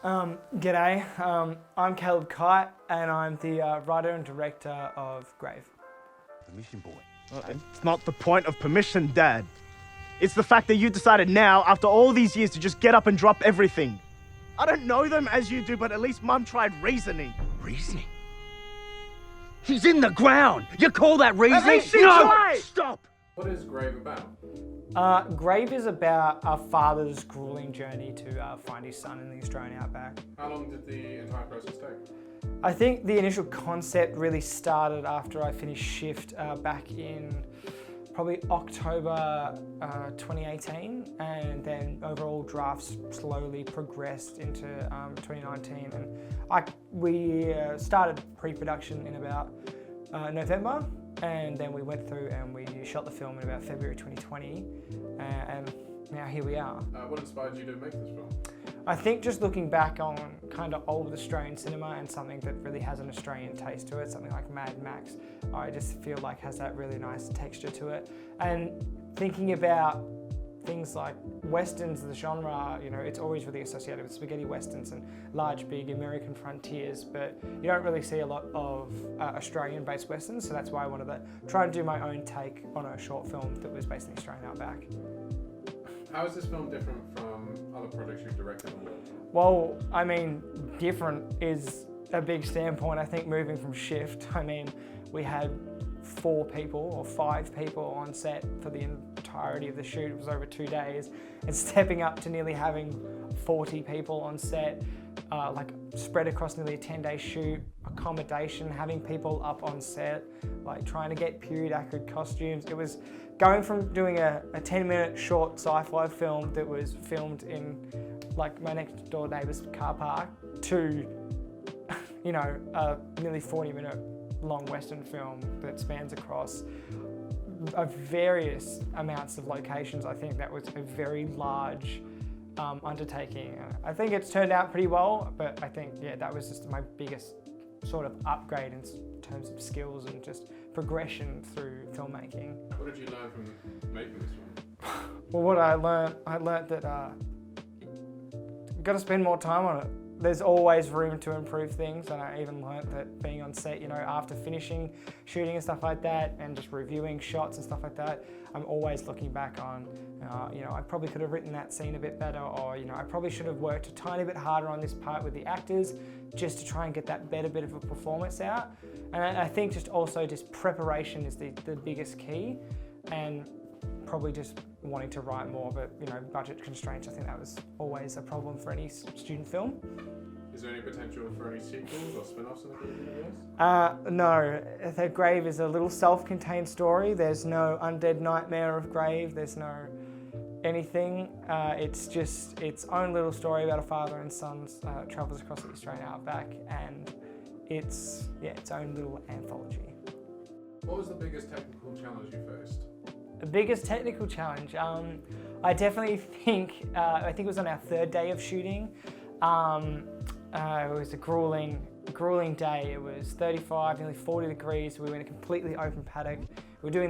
G'day, I'm Caleb Keyte and I'm the writer and director of Grave. Permission, boy. It's not the point of permission, Dad. It's the fact that you decided now, after all these years, to just get up and drop everything. I don't know them as you do, but at least Mum tried reasoning. Reasoning? He's in the ground! You call that reasoning? least she No! tried! Stop! What is Grave about? Grave is about a father's grueling journey to find his son in the Australian outback. How long did the entire process take? I think the initial concept really started after I finished Shift back in probably October 2018, and then overall drafts slowly progressed into 2019, and we started pre-production in about November, and then we went through and we shot the film in about February 2020, and now here we are. What inspired you to make this film? I think just looking back on kind of old Australian cinema and something that really has an Australian taste to it, something like Mad Max, I just feel like has that really nice texture to it. And thinking about things like Westerns, the genre, you know, it's always really associated with spaghetti Westerns and large, big American frontiers, but you don't really see a lot of Australian-based Westerns, so that's why I wanted to try and do my own take on a short film that was based in the Australian outback. How is this film different from other projects you've directed? Well, I mean, different is a big standpoint. I think moving from Shift, I mean, we had 4 people or 5 people on set for the entirety of the shoot. It was over 2 days, and stepping up to nearly having 40 people on set, like spread across nearly a 10-day shoot, accommodation, having people up on set, like trying to get period accurate costumes. It was going from doing a 10-minute short sci-fi film that was filmed in like my next door neighbour's car park to, you know, a nearly 40-minute long Western film that spans across various amounts of locations. I think that was a very large undertaking. I think it's turned out pretty well, but I think, yeah, that was just my biggest sort of upgrade in terms of skills and just progression through filmmaking. What did you learn from making this film? Well, what I learned that you've got to spend more time on it. There's always room to improve things, and I even learnt that being on set, you know, after finishing shooting and stuff like that and just reviewing shots and stuff like that, I'm always looking back on, you know, I probably could have written that scene a bit better, or, you know, I probably should have worked a tiny bit harder on this part with the actors just to try and get that better bit of a performance out. And I think just also just preparation is the biggest key, and probably just wanting to write more, but, you know, budget constraints, I think that was always a problem for any student film. Is there any potential for any sequels or spin-offs in the Grave universe? No, The Grave is a little self-contained story. There's no undead nightmare of Grave. There's no anything. It's just its own little story about a father and son travels across the Australian outback, and it's, yeah, its own little anthology. What was the biggest technical challenge you faced? The biggest technical challenge, I definitely think, I think it was on our 3rd day of shooting. It was a grueling day. It was 35, nearly 40 degrees. We were in a completely open paddock. We were doing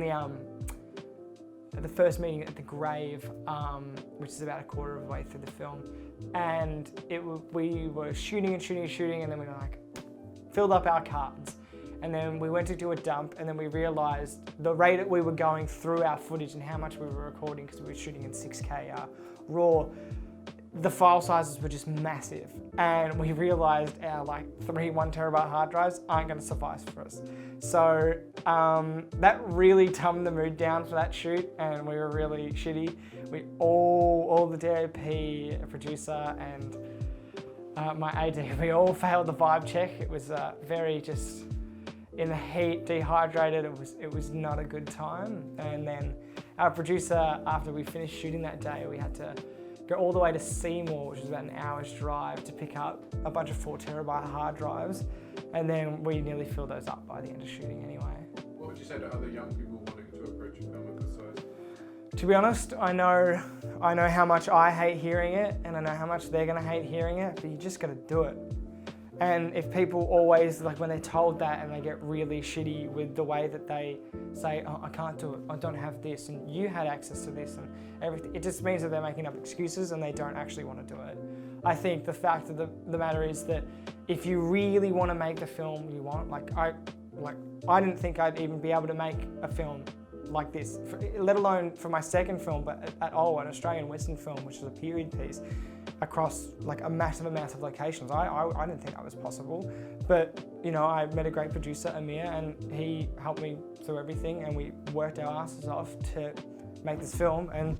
the first meeting at the Grave, which is about a quarter of the way through the film. And we were shooting, and then we were like, filled up our cartons. And then we went to do a dump, and then we realised the rate that we were going through our footage and how much we were recording, because we were shooting in 6K RAW, the file sizes were just massive. And we realised our like 3 1TB hard drives aren't going to suffice for us. So that really tumbed the mood down for that shoot, and we were really shitty. We all the DOP, a producer, and my AD, we all failed the vibe check. It was very just in the heat, dehydrated. It was not a good time. And then our producer, after we finished shooting that day, we had to go all the way to Seymour, which was about an hour's drive, to pick up a bunch of 4TB hard drives. And then we nearly filled those up by the end of shooting anyway. What would you say to other young people wanting to approach a film of this size? To be honest, I know how much I hate hearing it, and I know how much they're gonna hate hearing it, but you just gotta do it. And if people always, like when they're told that and they get really shitty with the way that they say, oh, I can't do it, I don't have this, and you had access to this and everything, it just means that they're making up excuses and they don't actually want to do it. I think the fact of the matter is that if you really want to make the film you want, I didn't think I'd even be able to make a film like this, let alone for my second film, but at all, an Australian Western film, which is a period piece, across like a massive amount of locations. I didn't think that was possible, but you know, I met a great producer, Amir, and he helped me through everything, and we worked our asses off to make this film, and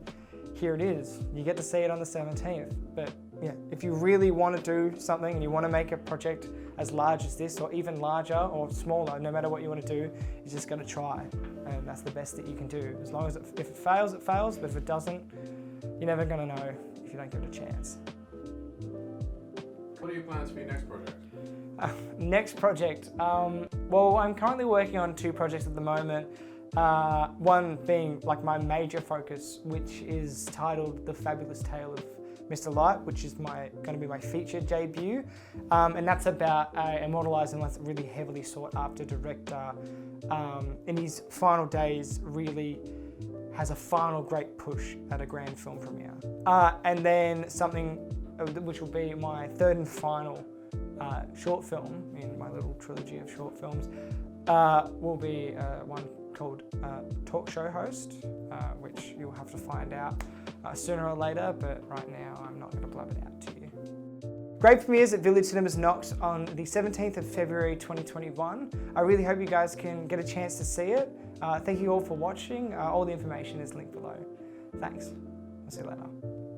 here it is. You get to see it on the 17th, but yeah, if you really want to do something and you want to make a project as large as this, or even larger or smaller, no matter what you want to do, you just got to try, and that's the best that you can do. As long as if it fails, it fails, but if it doesn't, you're never going to know if you don't give it a chance. What are your plans for your next project? Next project, well, I'm currently working on 2 projects at the moment. One being like my major focus, which is titled The Fabulous Tale of Mr. Light, which is going to be my feature debut, and that's about a immortalised and really heavily sought after director in his final days, really has a final great push at a grand film premiere. And then something which will be my 3rd and final short film in my little trilogy of short films, will be one called Talk Show Host, which you'll have to find out sooner or later, but right now I'm not going to blab it out to you. Great premieres at Village Cinemas Knox on the 17th of February 2021. I really hope you guys can get a chance to see it. Thank you all for watching. All the information is linked below. Thanks. I'll see you later.